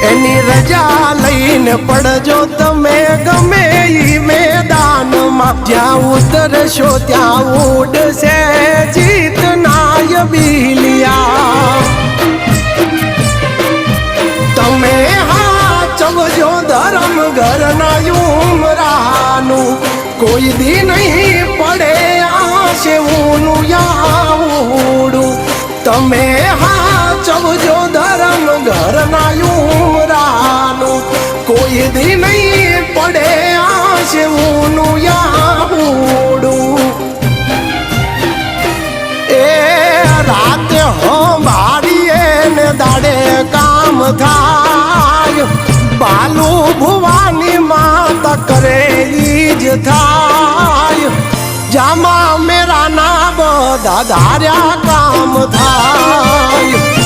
એની રજા લઈને પડજો તમે ગમે ઈ મેદાનમાં જ્યાં ઉતરશો ત્યાં ઉડશે જીતનાય બિલિયા તમે હાચવજો ધર્મ ઘરના ઉમરાનું કોઈ દી નહીં પડે આશેવું યાવડું તમે હાચવજો ધર્મ ઘરના ઉમરાનું કોઈ દી નહીં પડે આશેવું યાવડું એ રાતે હોંભાળીએ ને દાડે કામ થાય બાલુ ભુવાની માતા કરે ઈ જ થાય જામા મેરા ના બધા ધાર્યા કામ થાય